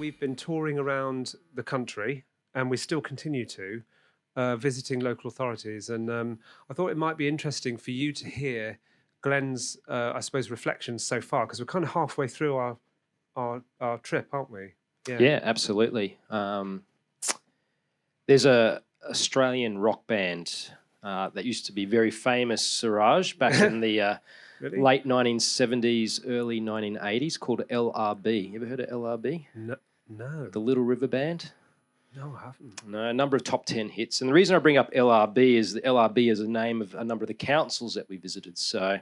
we've been touring around the country, and we still continue to, visiting local authorities. And I thought it might be interesting for you to hear Glen's, I suppose, reflections so far, because we're kind of halfway through our trip, aren't we? Yeah, absolutely. There's a Australian rock band that used to be very famous, Siraj, back in the Really? late 1970s, early 1980s, called LRB. You ever heard of LRB? No. The Little River Band? No, I haven't. No, a number of top 10 hits. And the reason I bring up LRB is the LRB is a name of a number of the councils that we visited. So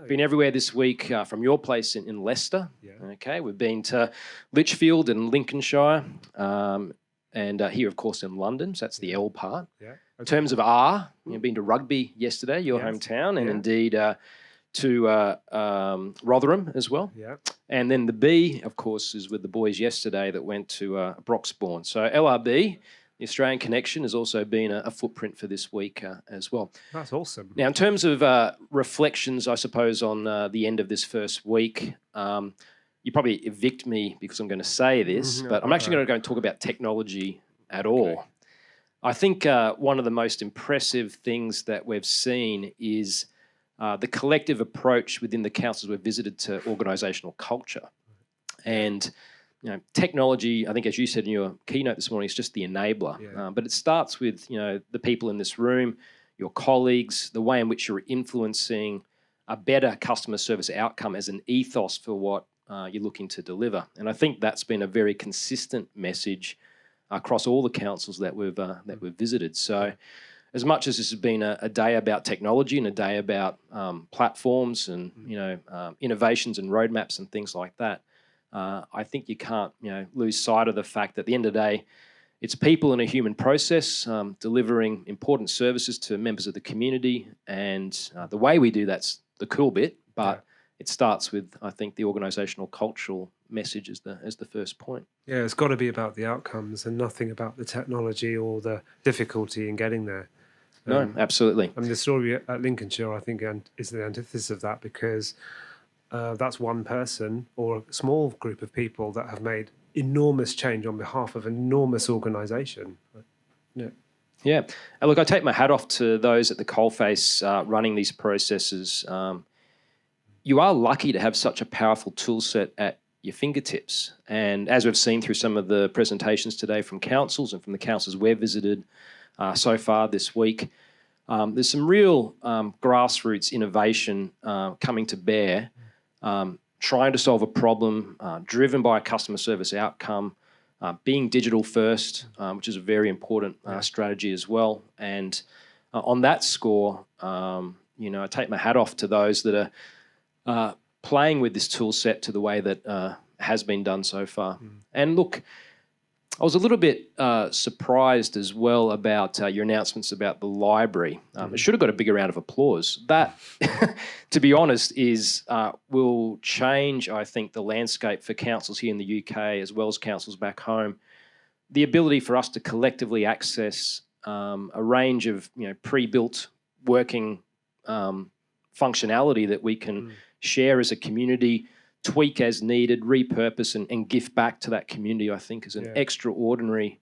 been everywhere this week from your place in Leicester. Yeah. Okay, we've been to Lichfield in Lincolnshire and here, of course, in London. So that's the L part. Yeah. Okay. In terms of R, been to Rugby yesterday, your hometown, and indeed to Rotherham as well. Yeah. And then the B, of course, is with the boys yesterday that went to Broxbourne. So LRB, the Australian Connection, has also been a footprint for this week as well. That's awesome. Now, in terms of reflections, I suppose, on the end of this first week, you probably evict me because I'm going to say this, but I'm actually going to go and talk about technology at all. I think one of the most impressive things that we've seen is the collective approach within the councils we've visited to organisational culture. And technology, I think, as you said in your keynote this morning, is just the enabler. Yeah. But it starts with the people in this room, your colleagues, the way in which you're influencing a better customer service outcome as an ethos for what you're looking to deliver. And I think that's been a very consistent message across all the councils that we've visited. So, as much as this has been a day about technology and a day about platforms and innovations and roadmaps and things like that, I think you can't lose sight of the fact that at the end of the day, it's people in a human process delivering important services to members of the community, and the way we do that's the cool bit, but it starts with, I think, the organisational cultural message as the first point. Yeah, it's got to be about the outcomes and nothing about the technology or the difficulty in getting there. No, absolutely. I mean, the story at Lincolnshire, I think, is the antithesis of that, because that's one person or a small group of people that have made enormous change on behalf of an enormous organisation. Yeah. And look, I take my hat off to those at the coalface running these processes. You are lucky to have such a powerful tool set at your fingertips. And as we've seen through some of the presentations today from councils and from the councils we've visited so far this week, there's some real grassroots innovation coming to bear, trying to solve a problem, driven by a customer service outcome, being digital first, which is a very important strategy as well. And on that score, I take my hat off to those that are playing with this tool set to the way that has been done so far. And look, I was a little bit surprised as well about your announcements about the library. It should have got a bigger round of applause. That, to be honest, will change, I think, the landscape for councils here in the UK as well as councils back home. The ability for us to collectively access a range of pre-built working functionality that we can share as a community, tweak as needed, repurpose and gift back to that community, I think is an extraordinary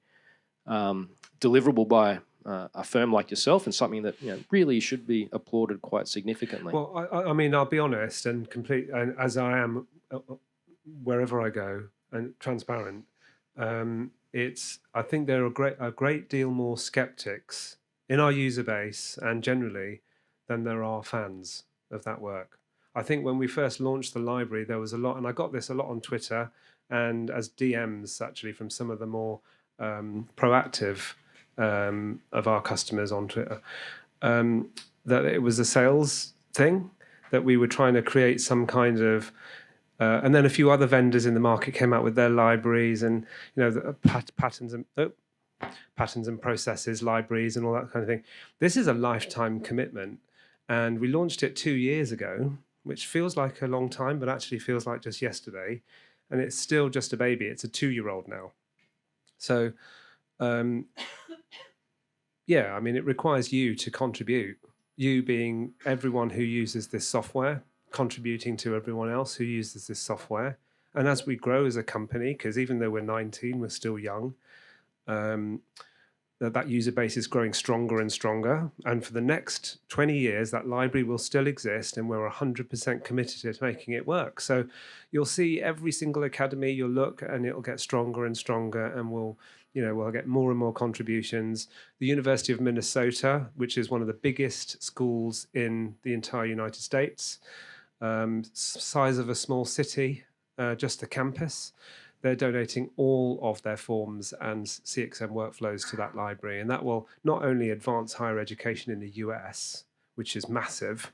deliverable by a firm like yourself, and something that really should be applauded quite significantly. Well, I mean, I'll be honest and as I am wherever I go, and transparent. I think there are a great deal more skeptics in our user base and generally than there are fans of that work. I think when we first launched the library, there was a lot, and I got this a lot on Twitter and as DMs actually from some of the more proactive of our customers on Twitter, that it was a sales thing, that we were trying to create some kind of, and then a few other vendors in the market came out with their libraries and the patterns and processes libraries and all that kind of thing. This is a lifetime commitment, and we launched it 2 years ago, which feels like a long time, but actually feels like just yesterday. And it's still just a baby. It's a 2-year-old now. So, I mean, it requires you to contribute, you being everyone who uses this software, contributing to everyone else who uses this software, And as we grow as a company, because even though we're 19, we're still young, that user base is growing stronger and stronger. And for the next 20 years, that library will still exist, and we're 100% committed to making it work. So you'll see every single academy you'll look, and it'll get stronger and stronger, and we'll get more and more contributions. The University of Minnesota, which is one of the biggest schools in the entire United States, size of a small city, just a campus, they're donating all of their forms and CXM workflows to that library. And that will not only advance higher education in the US, which is massive,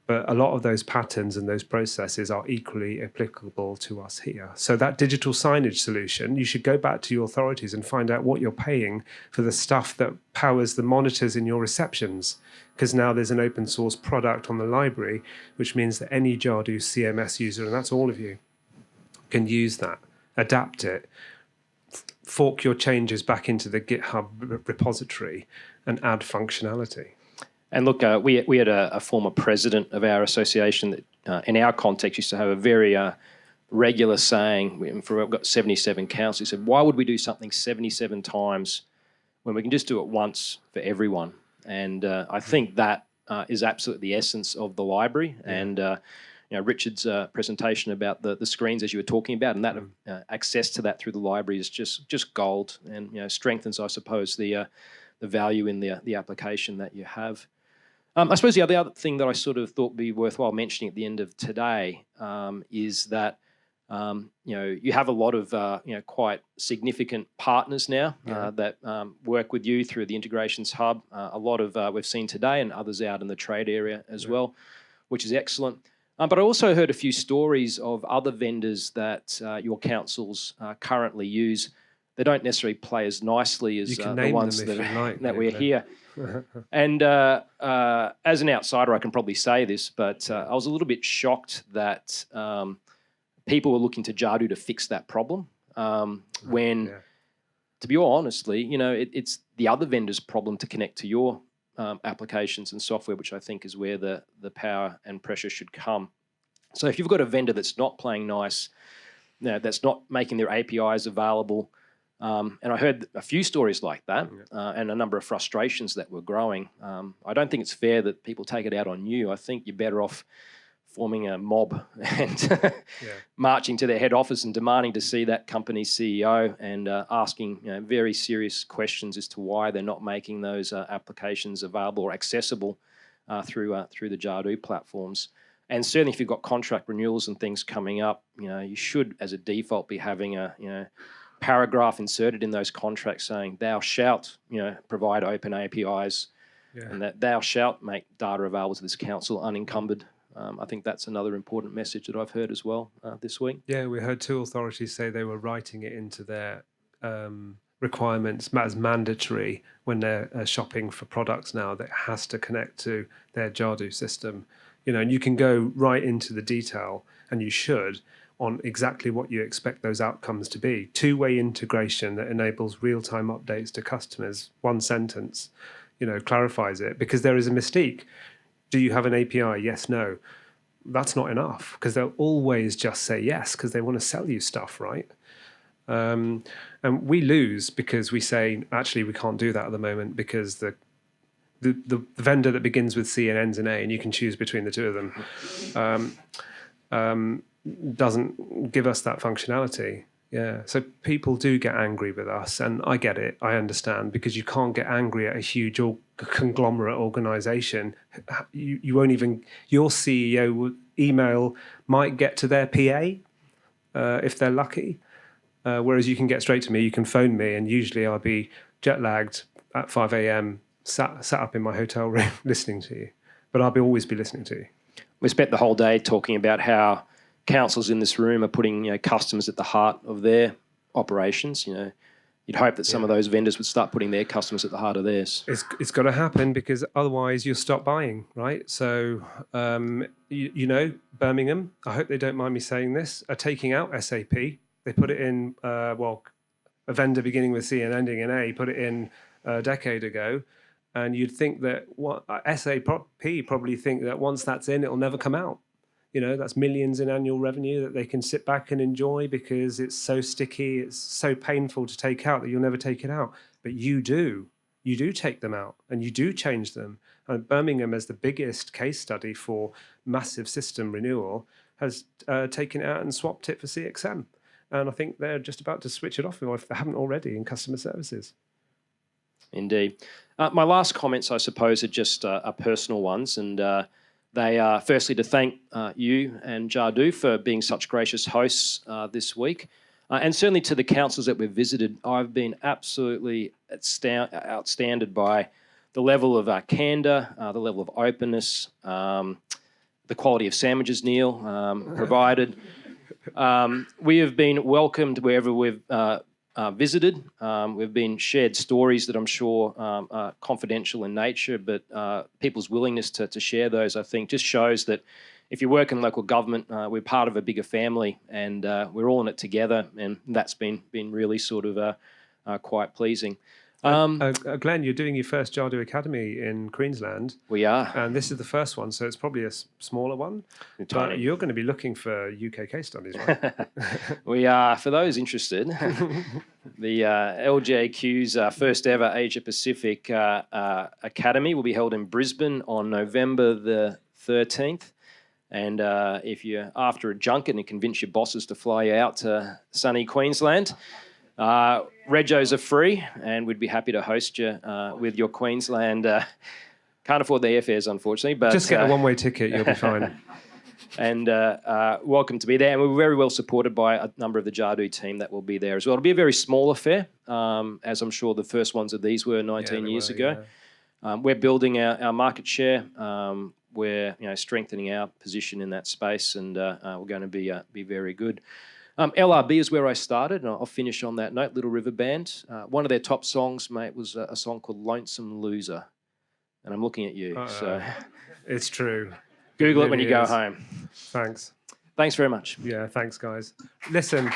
but a lot of those patterns and those processes are equally applicable to us here. So that digital signage solution, you should go back to your authorities and find out what you're paying for the stuff that powers the monitors in your receptions. Because now there's an open source product on the library, which means that any Jadu CMS user, and that's all of you, can use that, adapt it, fork your changes back into the GitHub repository, and add functionality. And look, we had a former president of our association that, in our context, used to have a very regular saying. We've got 77 councils. He said, "Why would we do something 77 times when we can just do it once for everyone?" And I think that is absolutely the essence of the library. Yeah. And Richard's presentation about the screens, as you were talking about, and that access to that through the library is just gold, and strengthens, I suppose, the value in the application that you have. I suppose the other thing that I sort of thought would be worthwhile mentioning at the end of today is that you have a lot of quite significant partners now that work with you through the Integrations Hub. A lot of we've seen today, and others out in the trade area as well, which is excellent. But I also heard a few stories of other vendors that your councils currently use. They don't necessarily play as nicely as the ones that we're here. And as an outsider, I can probably say this, but I was a little bit shocked that people were looking to Jadu to fix that problem when, to be honestly, it's the other vendor's problem to connect to your applications and software, which I think is where the power and pressure should come. So if you've got a vendor that's not playing nice, that's not making their APIs available, and I heard a few stories like that, and a number of frustrations that were growing. I don't think it's fair that people take it out on you. I think you're better off forming a mob and marching to their head office and demanding to see that company's CEO and asking very serious questions as to why they're not making those applications available or accessible through the Jadu platforms. And certainly if you've got contract renewals and things coming up, you should, as a default, be having a paragraph inserted in those contracts saying thou shalt provide open APIs and that thou shalt make data available to this council unencumbered. I think that's another important message that I've heard as well this week. Yeah, we heard two authorities say they were writing it into their requirements as mandatory when they're shopping for products now, that has to connect to their Jadu system. And you can go right into the detail, and you should, on exactly what you expect those outcomes to be. Two-way integration that enables real-time updates to customers. One sentence, clarifies it, because there is a mystique. Do you have an API? Yes, no. That's not enough, because they'll always just say yes because they want to sell you stuff, right? And we lose because we say, actually, we can't do that at the moment because the vendor that begins with C and ends in A, and you can choose between the two of them, doesn't give us that functionality. Yeah, so people do get angry with us, and I get it, I understand, because you can't get angry at a huge conglomerate organization. You won't even, your CEO email might get to their PA if they're lucky, whereas you can get straight to me, you can phone me, and usually I'll be jet lagged at 5 a.m. sat up in my hotel room listening to you, but I'll always be listening to you. We spent the whole day talking about how councils in this room are putting customers at the heart of their operations. You'd hope that some of those vendors would start putting their customers at the heart of theirs. It's got to happen, because otherwise you'll stop buying, right? So Birmingham, I hope they don't mind me saying this, are taking out SAP. They put it in a vendor beginning with C and ending in A put it in a decade ago, and you'd think that SAP probably think that once that's in, it'll never come out. That's millions in annual revenue that they can sit back and enjoy because it's so sticky, it's so painful to take out that you'll never take it out. But you do take them out and you do change them. And Birmingham, as the biggest case study for massive system renewal, has taken it out and swapped it for CXM. And I think they're just about to switch it off if they haven't already in customer services. Indeed. My last comments, I suppose, are just personal ones, and they are firstly to thank you and Jadu for being such gracious hosts this week, and certainly to the councils that we've visited. I've been absolutely outstanded by the level of candour, the level of openness, the quality of sandwiches Neil provided. We have been welcomed wherever we've visited. We've been shared stories that I'm sure are confidential in nature, but people's willingness to share those, I think, just shows that if you work in local government, we're part of a bigger family, and we're all in it together, and that's been really sort of quite pleasing. Glen, you're doing your first Jadu Academy in Queensland. We are. And this is the first one, so it's probably a smaller one. But you're going to be looking for UK case studies, right? We are. For those interested, the LGAQ's first ever Asia Pacific Academy will be held in Brisbane on November the 13th. And if you're after a junket and convince your bosses to fly you out to sunny Queensland, Regos are free, and we'd be happy to host you with your Queensland. Can't afford the airfares, unfortunately, but just get a one-way ticket, you'll be fine. And welcome to be there. And we're very well supported by a number of the Jadu team that will be there as well. It'll be a very small affair, as I'm sure the first ones of these were 19 years ago. Yeah. We're building our market share. We're strengthening our position in that space, and we're going to be very good. LRB is where I started, and I'll finish on that note. Little River Band. One of their top songs, mate, was a song called Lonesome Loser. And I'm looking at you. So it's true. Google it when you go home. Thanks. Thanks very much. Yeah, thanks, guys. Listen.